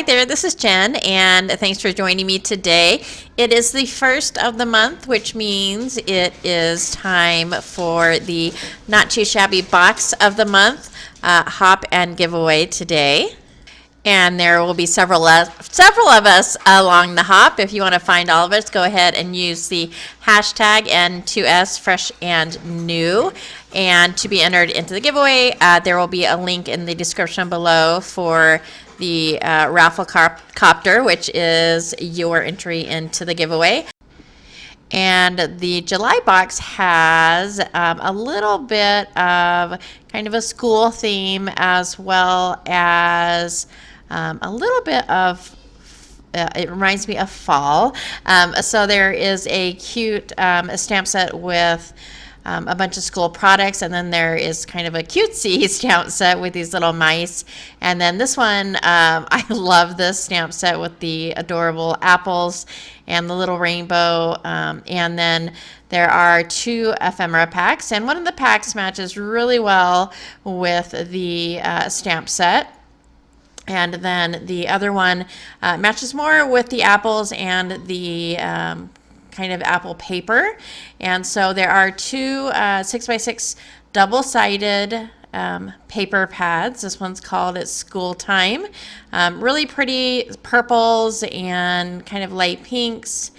there, this is Jen, and thanks for joining me today. It is the first of the month, which means it is time for the Not Too Shabby box of the month hop and giveaway today. And there will be several of us along the hop. If you want to find all of us, go ahead and use the hashtag N2S Fresh and New. And to be entered into the giveaway, there will be a link in the description below for the Rafflecopter, which is your entry into the giveaway. And the July box has a little bit of kind of a school theme, as well as a little bit of it reminds me of fall. So there is a cute stamp set with a bunch of school products, and then there is kind of a cutesy stamp set with these little mice. And then this one, I love this stamp set with the adorable apples and the little rainbow. And then there are 2 ephemera packs, and one of the packs matches really well with the stamp set. And then the other one matches more with the apples and the kind of apple paper. And so there are 2 6x6 double-sided paper pads. This one's called It's School Time. Really pretty purples and kind of light pinks.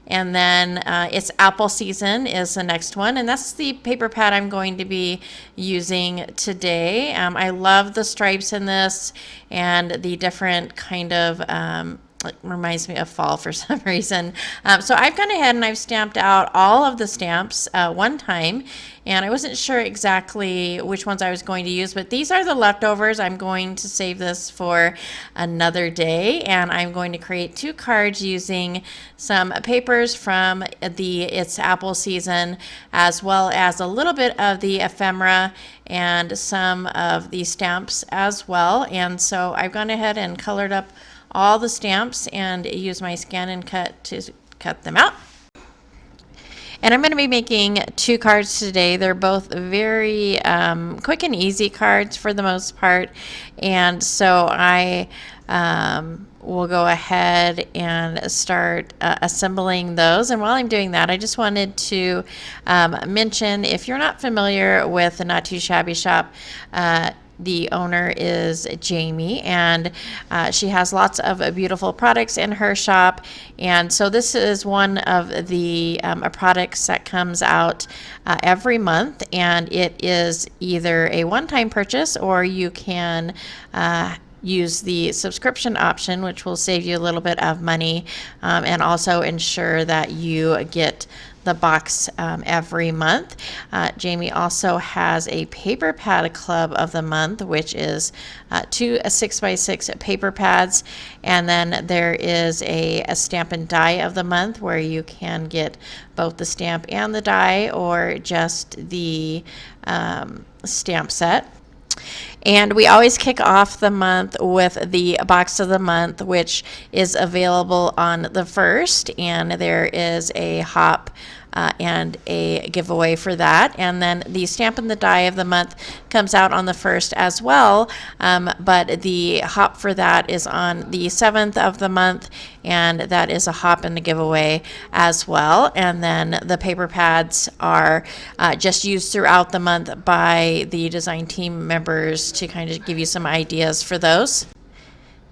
And then It's Apple Season is the next one, and that's the paper pad I'm going to be using today. I love the stripes in this and the different kind of it reminds me of fall for some reason. So I've gone ahead and I've stamped out all of the stamps one time, and I wasn't sure exactly which ones I was going to use, but these are the leftovers. I'm going to save this for another day, and I'm going to create 2 cards using some papers from the It's Apple Season, as well as a little bit of the ephemera and some of the stamps as well. And so I've gone ahead and colored up all the stamps and use my scan and cut to cut them out. And I'm going to be making 2 cards today. They're both very quick and easy cards for the most part. And so I will go ahead and start assembling those. And while I'm doing that, I just wanted to mention, if you're not familiar with the Not Too Shabby Shop, the owner is Jamie, and she has lots of beautiful products in her shop. And so this is one of the products that comes out every month, and it is either a one-time purchase, or you can use the subscription option, which will save you a little bit of money and also ensure that you get the box every month. Jamie also has a paper pad club of the month, which is 2 6x6 paper pads, and then there is a stamp and die of the month, where you can get both the stamp and the die, or just the stamp set. And we always kick off the month with the box of the month, which is available on the 1st, and there is a hop and a giveaway for that. And then the stamp and the die of the month comes out on the 1st as well, but the hop for that is on the 7th of the month, and that is a hop and a giveaway as well. And then the paper pads are just used throughout the month by the design team members to kind of give you some ideas for those.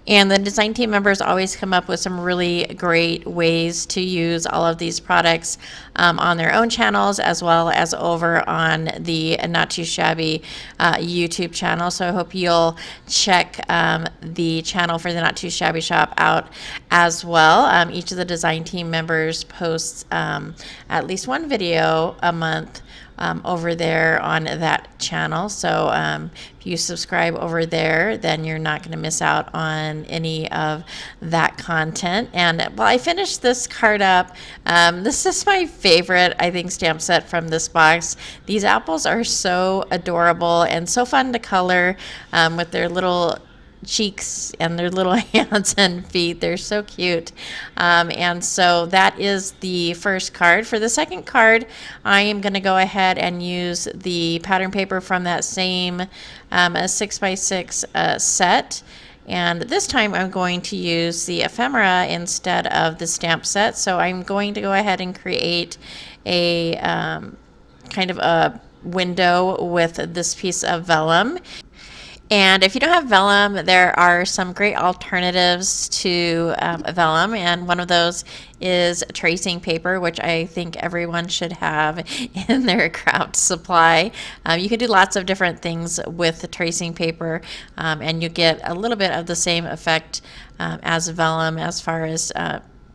And the design team members always come up with some really great ways to use all of these products on their own channels, as well as over on the Not Too Shabby YouTube channel. So I hope you'll check the channel for the Not Too Shabby Shop out as well. Each of the design team members posts at least 1 video a month over there on that channel. So if you subscribe over there, then you're not going to miss out on any of that content. And while I finished this card up, this is my favorite, I think, stamp set from this box. These apples are so adorable and so fun to color with their little cheeks and their little hands and feet. They're so cute. And so that is the first card. For the second card, I am going to go ahead and use the pattern paper from that same 6x6 set. And this time I'm going to use the ephemera instead of the stamp set. So I'm going to go ahead and create a kind of a window with this piece of vellum. And if you don't have vellum, there are some great alternatives to vellum, and one of those is tracing paper, which I think everyone should have in their craft supply. You can do lots of different things with the tracing paper, and you get a little bit of the same effect as vellum as far as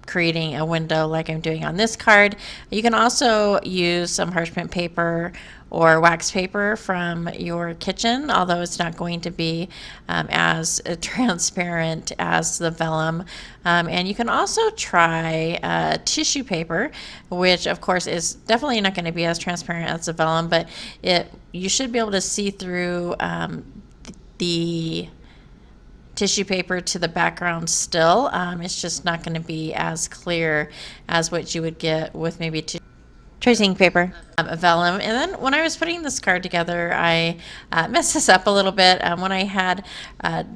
creating a window like I'm doing on this card. You can also use some parchment paper or wax paper from your kitchen, although it's not going to be as transparent as the vellum. And you can also try tissue paper, which of course is definitely not going to be as transparent as the vellum, but you should be able to see through the tissue paper to the background still. It's just not going to be as clear as what you would get with maybe tracing paper, vellum. And then when I was putting this card together, I messed this up a little bit. When I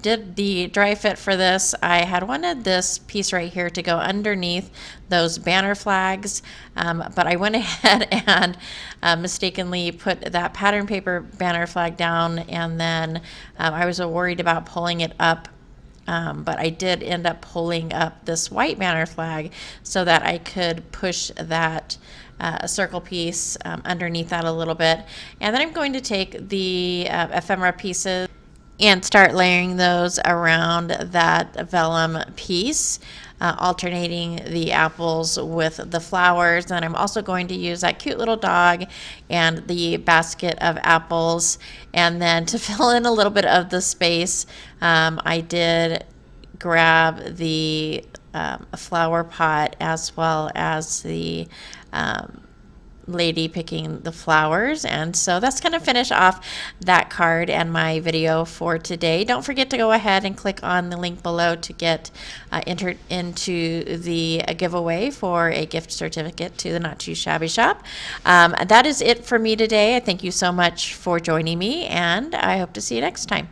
did the dry fit for this, I had wanted this piece right here to go underneath those banner flags, but I went ahead and mistakenly put that pattern paper banner flag down, and then I was worried about pulling it up. But I did end up pulling up this white banner flag so that I could push that circle piece underneath that a little bit. And then I'm going to take the ephemera pieces and start layering those around that vellum piece, alternating the apples with the flowers. And I'm also going to use that cute little dog and the basket of apples. And then to fill in a little bit of the space, I did grab the flower pot as well as the lady picking the flowers. And so that's going to finish off that card and my video for today. Don't forget to go ahead and click on the link below to get entered into the giveaway for a gift certificate to the Not Too Shabby Shop. That is it for me today. I thank you so much for joining me, and I hope to see you next time.